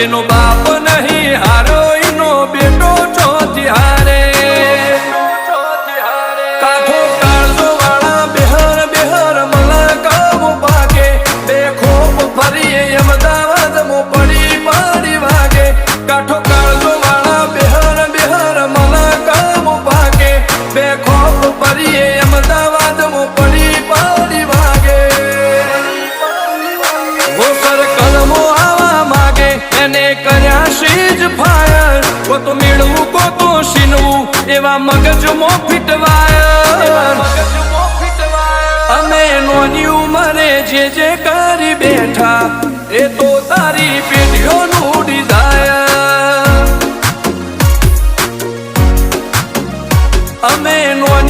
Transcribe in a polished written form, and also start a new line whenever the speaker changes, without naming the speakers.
જેનો બાપ નહીં હારો ઈનો બેટો ચોથી હારે કાઠો કાળજો વાળા બેહર બેહર મલકાવ ભાગે બે ખોપ ફરીએ અમદાવાદ મો પડી પડી વાગે કાઠો કાળજો વાળા બેહર બેહર મલકાવ ભાગે બે ખોપ ફરીએ અમદાવાદ મો પડી પડી વાગે વો સર્કલ મો આવા માગે એને કર્યા શીજ ફાયર કો તો મેળવું કો તો શીનવું એવા મગજમો ફિટવાયર અમે નોની ઉંમરે જે કરી બેઠા એ તો